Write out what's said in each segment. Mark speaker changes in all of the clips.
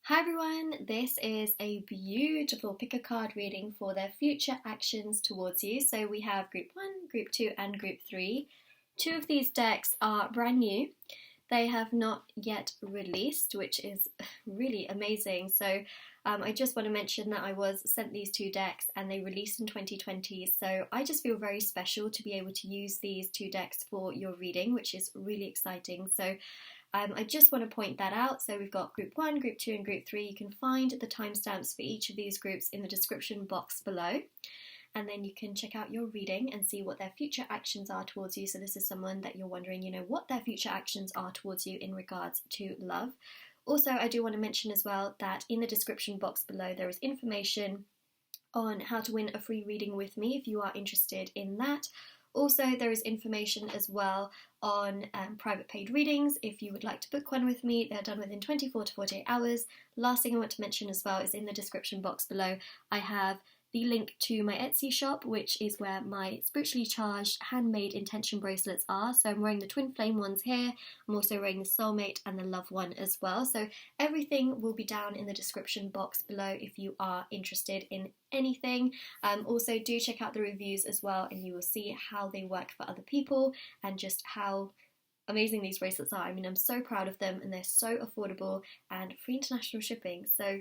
Speaker 1: Hi everyone, this is a beautiful pick a card reading for their future actions towards you. So we have group 1, group 2 and group 3. Two of these decks are brand new. They have not yet released, which is really amazing. So I just want to mention that I was sent these two decks and they released in 2020. So I just feel very special to be able to use these two decks for your reading, which is really exciting. So I just want to point that out. So we've got group 1, group 2 and group 3. You can find the timestamps for each of these groups in the description box below. And then you can check out your reading and see what their future actions are towards you. So this is someone that you're wondering, what their future actions are towards you in regards to love. Also, I do want to mention as well that in the description box below there is information on how to win a free reading with me if you are interested in that. Also, there is information as well on private paid readings. If you would like to book one with me, they're done within 24 to 48 hours. Last thing I want to mention as well is in the description box below, I have the link to my Etsy shop, which is where my spiritually charged handmade intention bracelets are. So I'm wearing the twin flame ones here. I'm also wearing the soulmate and the love one as well. So everything will be down in the description box below if you are interested in anything. Also do check out the reviews as well and you will see how they work for other people and just how amazing these bracelets are. I mean, I'm so proud of them and they're so affordable and free international shipping. So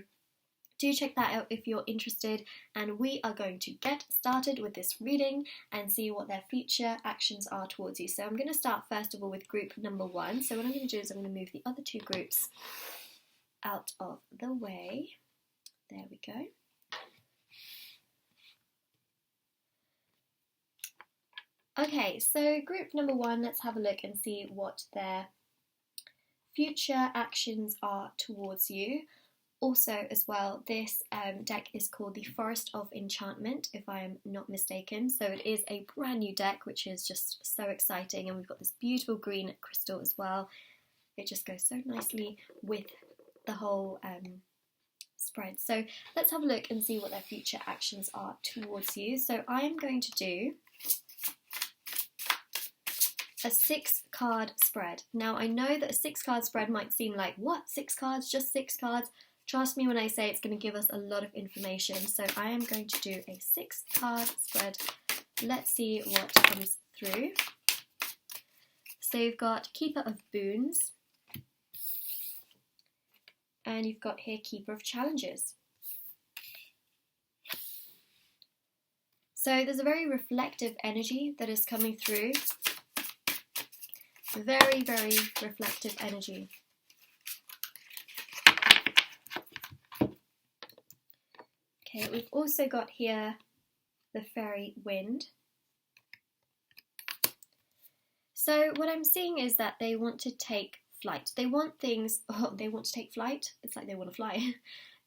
Speaker 1: do check that out if you're interested, and we are going to get started with this reading and see what their future actions are towards you. So I'm going to start first of all with group number 1. So what I'm going to do is I'm going to move the other two groups out of the way. There we go. Okay, so group number 1, let's have a look and see what their future actions are towards you. Also, as well, this deck is called the Forest of Enchantment, if I am not mistaken. So it is a brand new deck, which is just so exciting. And we've got this beautiful green crystal as well. It just goes so nicely with the whole spread. So let's have a look and see what their future actions are towards you. So I'm going to do a 6-card spread. Now, I know that a 6-card spread might seem like, what, 6 cards, just 6 cards? Trust me when I say it's going to give us a lot of information. So I am going to do a 6-card spread. Let's see what comes through. So you've got Keeper of Boons. And you've got here Keeper of Challenges. So there's a very reflective energy that is coming through. Very, very reflective energy. Okay, we've also got here the Fairy Wind. So what I'm seeing is that they want to take flight. They want things, they want to take flight. It's like they want to fly.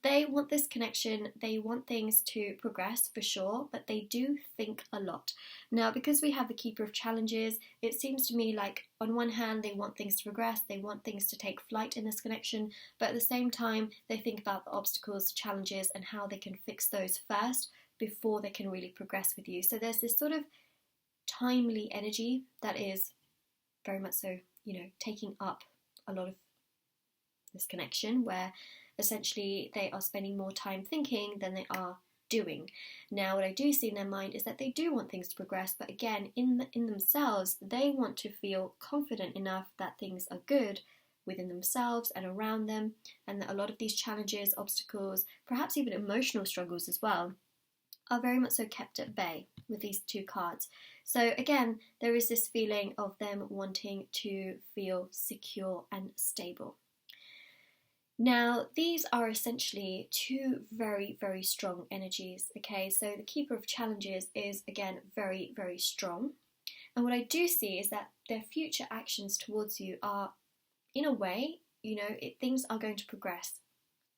Speaker 1: They want this connection, they want things to progress for sure, but they do think a lot. Now, because we have the Keeper of Challenges, it seems to me like on one hand they want things to progress, they want things to take flight in this connection, but at the same time they think about the obstacles, challenges and how they can fix those first before they can really progress with you. So there's this sort of timely energy that is very much so, taking up a lot of this connection where essentially they are spending more time thinking than they are doing. Now, what I do see in their mind is that they do want things to progress, but again, in themselves, they want to feel confident enough that things are good within themselves and around them, and that a lot of these challenges, obstacles, perhaps even emotional struggles as well, are very much so kept at bay with these two cards. So again, there is this feeling of them wanting to feel secure and stable. Now, these are essentially two very, very strong energies, okay? So the Keeper of Challenges is, again, very, very strong. And what I do see is that their future actions towards you are, in a way, things are going to progress.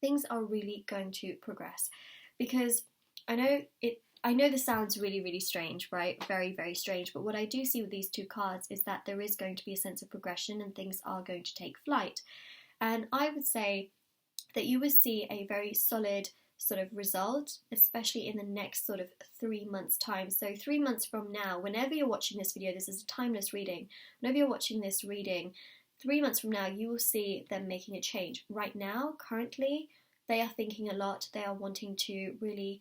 Speaker 1: Things are really going to progress. Because I know this sounds really, really strange, right? Very, very strange. But what I do see with these two cards is that there is going to be a sense of progression and things are going to take flight. And I would say that you would see a very solid sort of result, especially in the next sort of 3 months' time. So 3 months from now, whenever you're watching this video, this is a timeless reading. Whenever you're watching this reading, 3 months from now, you will see them making a change. Right now, currently, they are thinking a lot. They are wanting to really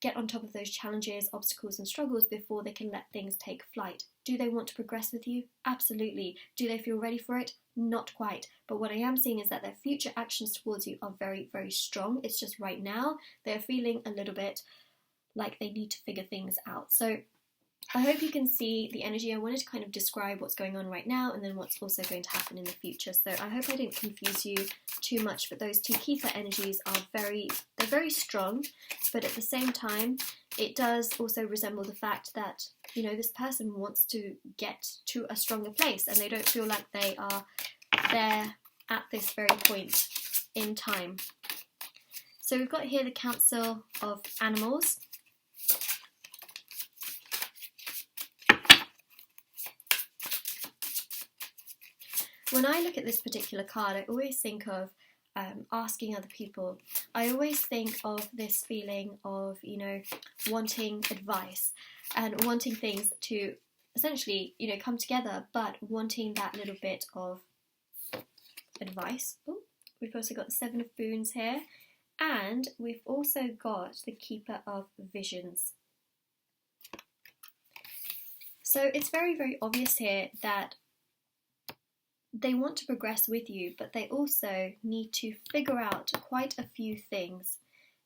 Speaker 1: get on top of those challenges, obstacles and struggles before they can let things take flight. Do they want to progress with you? Absolutely. Do they feel ready for it? Not quite. But what I am seeing is that their future actions towards you are very, very strong. It's just right now they're feeling a little bit like they need to figure things out. So I hope you can see the energy. I wanted to kind of describe what's going on right now and then what's also going to happen in the future. So I hope I didn't confuse you too much, but those two Keeper energies are very strong, but at the same time, it does also resemble the fact that, you know, this person wants to get to a stronger place and they don't feel like they are there at this very point in time. So we've got here the Council of Animals. When I look at this particular card, I always think of asking other people. I always think of this feeling of, you know, wanting advice and wanting things to essentially, you know, come together, but wanting that little bit of advice. Ooh, we've also got the Seven of Boons here, and we've also got the Keeper of Visions. So it's very, very obvious here that they want to progress with you, but they also need to figure out quite a few things.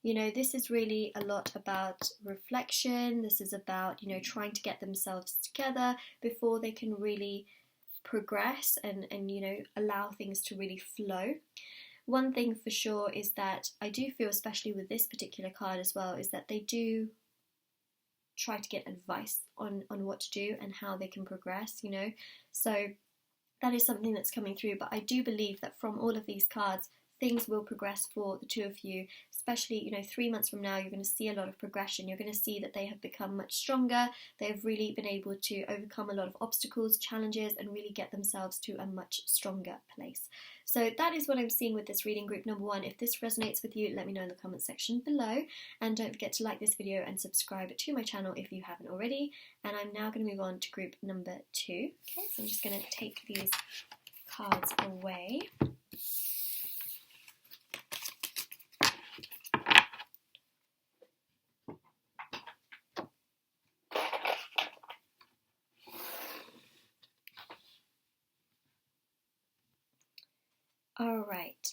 Speaker 1: You know, this is really a lot about reflection. This is about, you know, trying to get themselves together before they can really progress and you know, allow things to really flow. One thing for sure is that I do feel, especially with this particular card as well, is that they do try to get advice on what to do and how they can progress, you know. So that is something that's coming through, but I do believe that from all of these cards, things will progress for the two of you, especially, you know, 3 months from now, you're going to see a lot of progression. You're going to see that they have become much stronger. They've really been able to overcome a lot of obstacles, challenges, and really get themselves to a much stronger place. So that is what I'm seeing with this reading, group number 1. If this resonates with you, let me know in the comment section below. And don't forget to like this video and subscribe to my channel if you haven't already. And I'm now going to move on to group number 2. Okay, so I'm just going to take these cards away. Alright,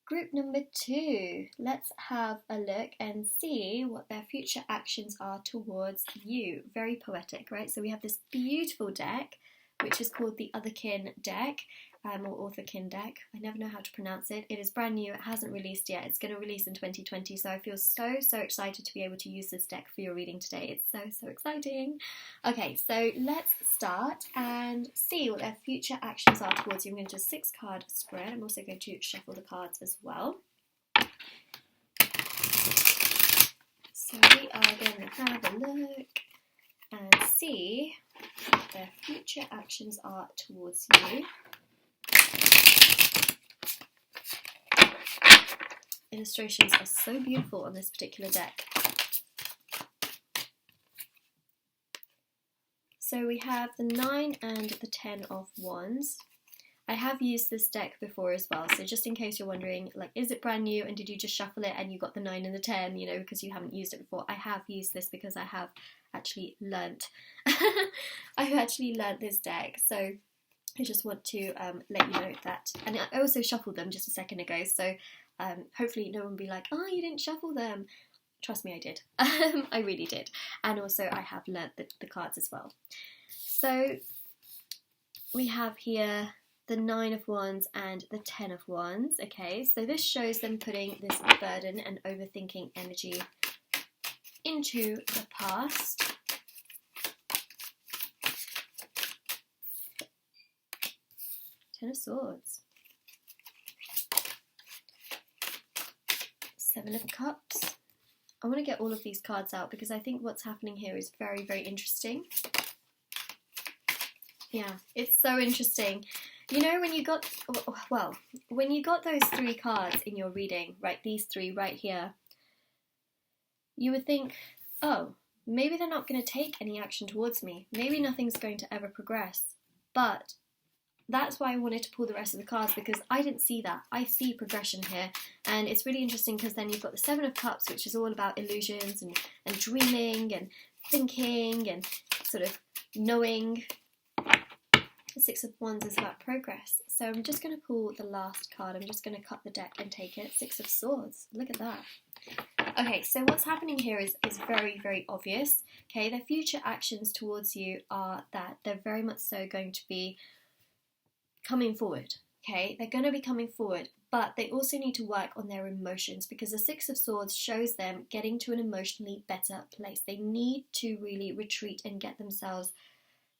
Speaker 1: group number 2, let's have a look and see what their future actions are towards you. Very poetic, right? So we have this beautiful deck, which is called the Otherkin deck, or Otherkin deck. I never know how to pronounce it. It is brand new, it hasn't released yet. It's going to release in 2020, so I feel so excited to be able to use this deck for your reading today. It's so exciting. Okay, so let's start and see what their future actions are towards you. I'm going to do a 6-card spread. I'm also going to shuffle the cards as well. So we are going to have a look and see what their future actions are towards you. Illustrations are so beautiful on this particular deck. So we have the 9 and the 10 of Wands. I have used this deck before as well, so just in case you're wondering, like, is it brand new and did you just shuffle it and you got the 9 and the 10, you know, because you haven't used it before. I have used this because I have actually learnt. I've actually learnt this deck, so I just want to let you know that. And I also shuffled them just a second ago, so hopefully no one will be like, oh, you didn't shuffle them. Trust me, I did. I really did. And also I have learnt the cards as well. So we have here the 9 of Wands and the 10 of Wands. Okay, so this shows them putting this burden and overthinking energy into the past. Ten of Swords. 7 of Cups. I want to get all of these cards out because I think what's happening here is very interesting. Yeah, it's so interesting. You know, when you got, well, when you got those 3 cards in your reading, right, these 3 right here, you would think, oh, maybe they're not going to take any action towards me. Maybe nothing's going to ever progress. But that's why I wanted to pull the rest of the cards, because I didn't see that. I see progression here, and it's really interesting because then you've got the Seven of Cups, which is all about illusions and dreaming and thinking and sort of knowing. The Six of Wands is about progress. So I'm just going to pull the last card. I'm just going to cut the deck and take it. Six of Swords. Look at that. Okay, so what's happening here is very, very obvious. Okay, their future actions towards you are that they're very much so going to be coming forward. Okay, they're going to be coming forward, but they also need to work on their emotions, because the Six of Swords shows them getting to an emotionally better place. They need to really retreat and get themselves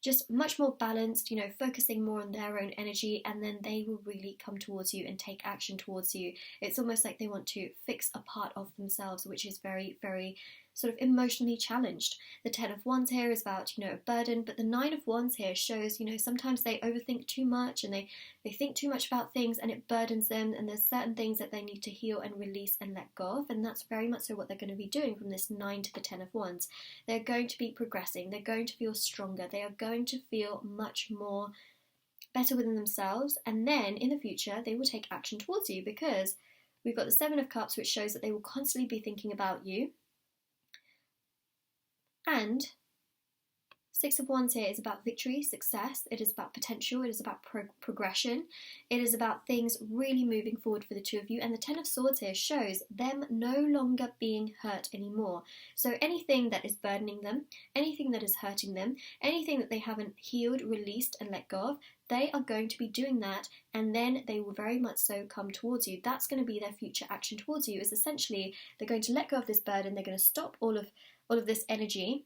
Speaker 1: just much more balanced, you know, focusing more on their own energy, and then they will really come towards you and take action towards you. It's almost like they want to fix a part of themselves, which is very, very sort of emotionally challenged. The Ten of Wands here is about, you know, a burden, but the Nine of Wands here shows, you know, sometimes they overthink too much and they think too much about things and it burdens them, and there's certain things that they need to heal and release and let go of, and that's very much so what they're going to be doing from this 9 to the 10 of Wands. They're going to be progressing, they're going to feel stronger, they are going to feel much more better within themselves, and then in the future they will take action towards you, because we've got the Seven of Cups, which shows that they will constantly be thinking about you. And Six of Wands here is about victory, success, it is about potential, it is about progression, it is about things really moving forward for the two of you. And the Ten of Swords here shows them no longer being hurt anymore. So anything that is burdening them, anything that is hurting them, anything that they haven't healed, released and let go of, they are going to be doing that, and then they will very much so come towards you. That's going to be their future action towards you, is essentially they're going to let go of this burden, they're going to stop all of this energy.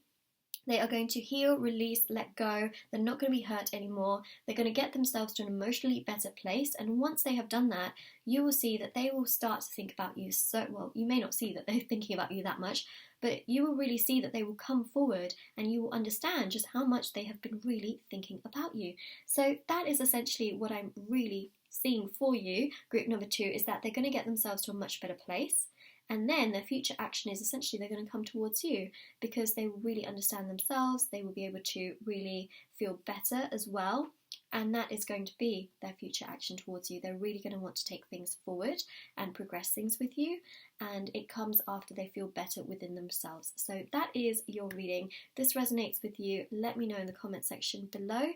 Speaker 1: They are going to heal, release, let go. They're not going to be hurt anymore. They're going to get themselves to an emotionally better place. And once they have done that, you will see that they will start to think about you so well. You may not see that they're thinking about you that much, but you will really see that they will come forward and you will understand just how much they have been really thinking about you. So that is essentially what I'm really seeing for you. Group number 2 is that they're going to get themselves to a much better place. And then their future action is essentially they're going to come towards you, because they will really understand themselves, they will be able to really feel better as well, and that is going to be their future action towards you. They're really going to want to take things forward and progress things with you, and it comes after they feel better within themselves. So that is your reading. If this resonates with you, let me know in the comment section below,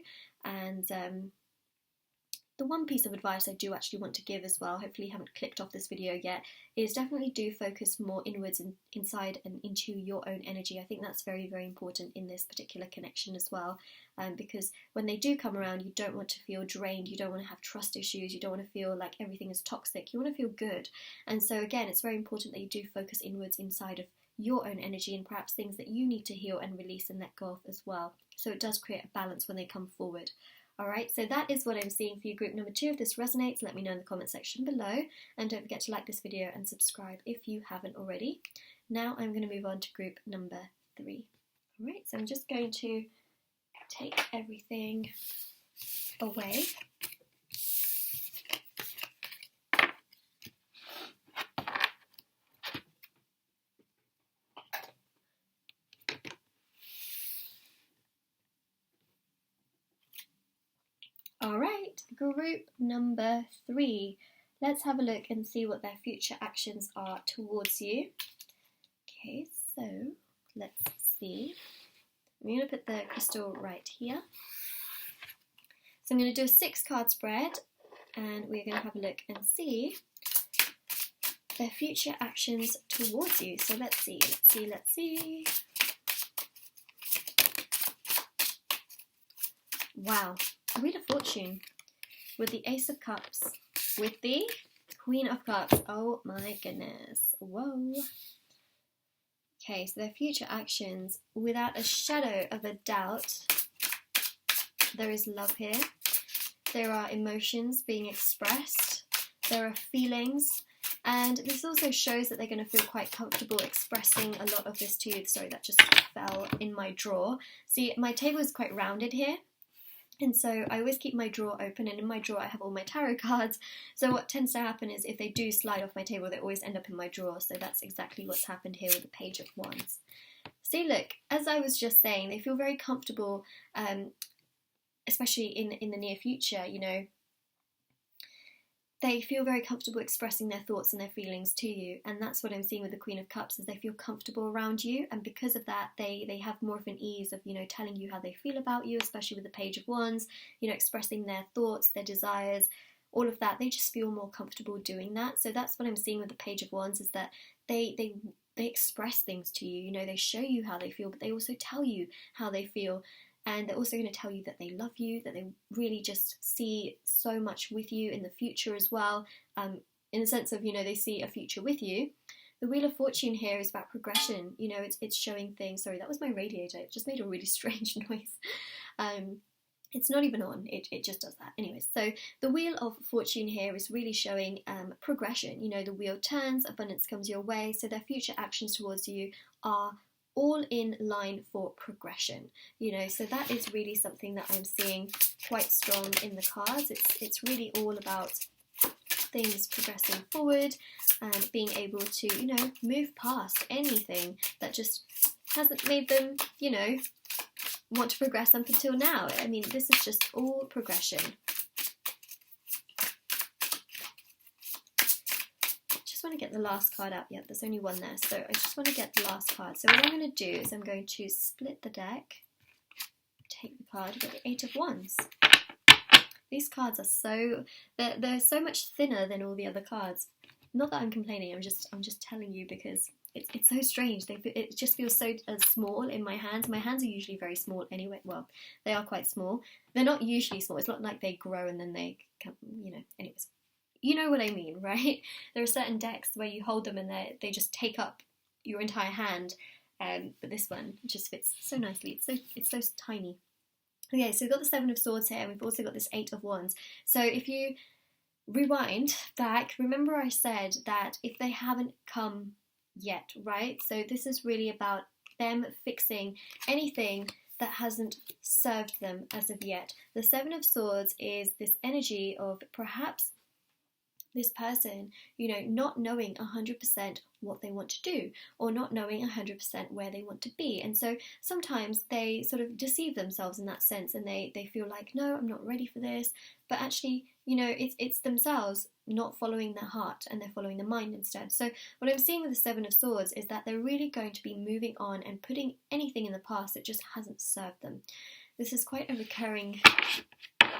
Speaker 1: and the one piece of advice I do actually want to give as well, hopefully you haven't clicked off this video yet, is definitely do focus more inwards and inside and into your own energy. I think that's very, very important in this particular connection as well, because when they do come around, you don't want to feel drained, you don't want to have trust issues, you don't want to feel like everything is toxic, you want to feel good. And so again, it's very important that you do focus inwards inside of your own energy, and perhaps things that you need to heal and release and let go of as well. So it does create a balance when they come forward. Alright, so that is what I'm seeing for you, group number 2. If this resonates, let me know in the comment section below, and don't forget to like this video and subscribe if you haven't already. Now I'm going to move on to group number 3. Alright, so I'm just going to take everything away. Alright, group number 3. Let's have a look and see what their future actions are towards you. Okay, so let's see. I'm going to put the crystal right here. So I'm going to do a 6 card spread, and we're going to have a look and see their future actions towards you. So let's see. Wow. Wheel of Fortune with the Ace of Cups, with the Queen of Cups. Oh my goodness. Whoa. Okay, so their future actions, without a shadow of a doubt, there is love here. There are emotions being expressed. There are feelings. And this also shows that they're going to feel quite comfortable expressing a lot of this to you. Sorry, that just fell in my drawer. See, my table is quite rounded here. And so I always keep my drawer open, and in my drawer I have all my tarot cards. So what tends to happen is if they do slide off my table, they always end up in my drawer. So that's exactly what's happened here with the Page of Wands. See, look, as I was just saying, they feel very comfortable especially in the near future, you know, they feel very comfortable expressing their thoughts and their feelings to you. And that's what I'm seeing with the Queen of Cups, is they feel comfortable around you. And because of that, they have more of an ease of, you know, telling you how they feel about you, especially with the Page of Wands, you know, expressing their thoughts, their desires, all of that. They just feel more comfortable doing that. So that's what I'm seeing with the Page of Wands, is that they express things to you. You know, they show you how they feel, but they also tell you how they feel. And they're also going to tell you that they love you, that they really just see so much with you in the future as well, in the sense of, you know, they see a future with you. The Wheel of Fortune here is about progression. You know, it's showing things. Sorry, that was my radiator. It just made a really strange noise. It's not even on, it just does that. Anyways, so the Wheel of Fortune here is really showing progression. You know, the wheel turns, abundance comes your way, so their future actions towards you are all in line for progression, you know, so that is really something that I'm seeing quite strong in the cards. It's really all about things progressing forward and being able to, you know, move past anything that just hasn't made them, you know, want to progress up until now. I mean, this is just all progression. I want to get the last card up. Yep, there's only one there, so I just want to get the last card. So what I'm going to do is I'm going to split the deck, take the card. We've got the Eight of Wands. These cards are so they're so much thinner than all the other cards. Not that I'm complaining. I'm just telling you, because it's so strange. It just feels so small in my hands. My hands are usually very small anyway. Well, they are quite small. They're not usually small. It's not like they grow and then they come, you know. Anyways. You know what I mean, right? There are certain decks where you hold them and they just take up your entire hand, but this one just fits so nicely. It's so tiny. Okay, so we've got the Seven of Swords here, and we've also got this Eight of Wands. So if you rewind back, remember I said that if they haven't come yet, right? So this is really about them fixing anything that hasn't served them as of yet. The Seven of Swords is this energy of perhaps this person, you know, not knowing 100% what they want to do, or not knowing 100% where they want to be. And so sometimes they sort of deceive themselves in that sense, and they feel like, no, I'm not ready for this. But actually, you know, it's themselves not following their heart, and they're following the mind instead. So what I'm seeing with the Seven of Swords is that they're really going to be moving on and putting anything in the past that just hasn't served them. This is quite a recurring...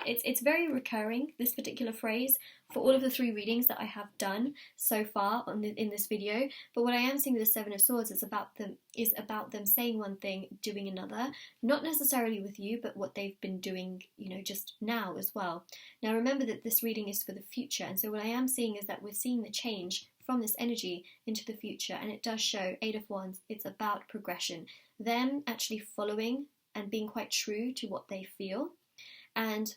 Speaker 1: It's very recurring, this particular phrase, for all of the 3 readings that I have done so far in this video. But what I am seeing with the Seven of Swords is about them saying one thing, doing another. Not necessarily with you, but what they've been doing, you know, just now as well. Now remember that this reading is for the future, and so what I am seeing is that we're seeing the change from this energy into the future, and it does show Eight of Wands. It's about progression. Them actually following and being quite true to what they feel. And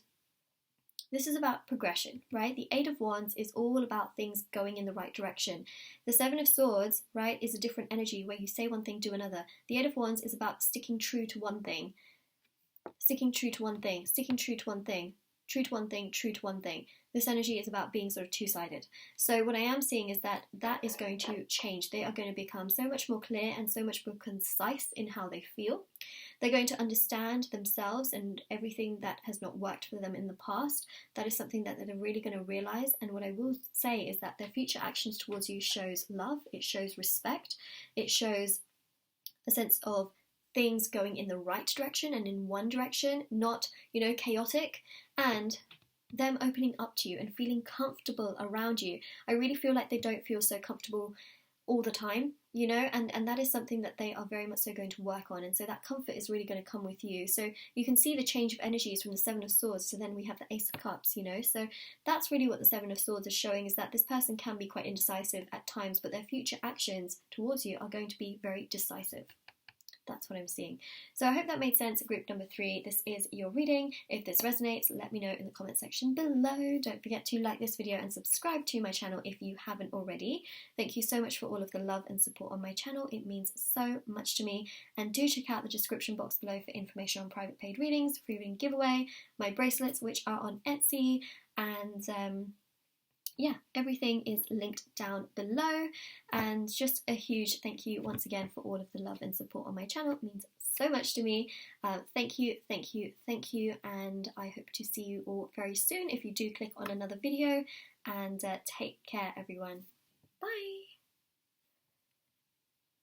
Speaker 1: this is about progression, right? The Eight of Wands is all about things going in the right direction. The Seven of Swords, right, is a different energy where you say one thing, do another. The Eight of Wands is about sticking true to one thing. Sticking true to one thing, sticking true to one thing, true to one thing, true to one thing. This energy is about being sort of two-sided. So what I am seeing is that that is going to change. They are going to become so much more clear and so much more concise in how they feel. They're going to understand themselves and everything that has not worked for them in the past. That is something that they're really going to realize. And what I will say is that their future actions towards you shows love. It shows respect. It shows a sense of things going in the right direction and in one direction, not, you know, chaotic. And them opening up to you and feeling comfortable around you. I really feel like they don't feel so comfortable all the time, you know, and that is something that they are very much so going to work on, and so that comfort is really going to come with you. So you can see the change of energies from the Seven of Swords to then we have the Ace of Cups, you know, so that's really what the Seven of Swords is showing, is that this person can be quite indecisive at times, but their future actions towards you are going to be very decisive. That's what I'm seeing. So I hope that made sense. Group number 3, this is your reading. If this resonates, let me know in the comment section below. Don't forget to like this video and subscribe to my channel if you haven't already. Thank you so much for all of the love and support on my channel. It means so much to me. And do check out the description box below for information on private paid readings, free reading giveaway, my bracelets, which are on Etsy, and yeah, everything is linked down below. And just a huge thank you once again for all of the love and support on my channel. It means so much to me. Thank you, thank you, thank you, and I hope to see you all very soon if you do click on another video, and take care everyone. Bye!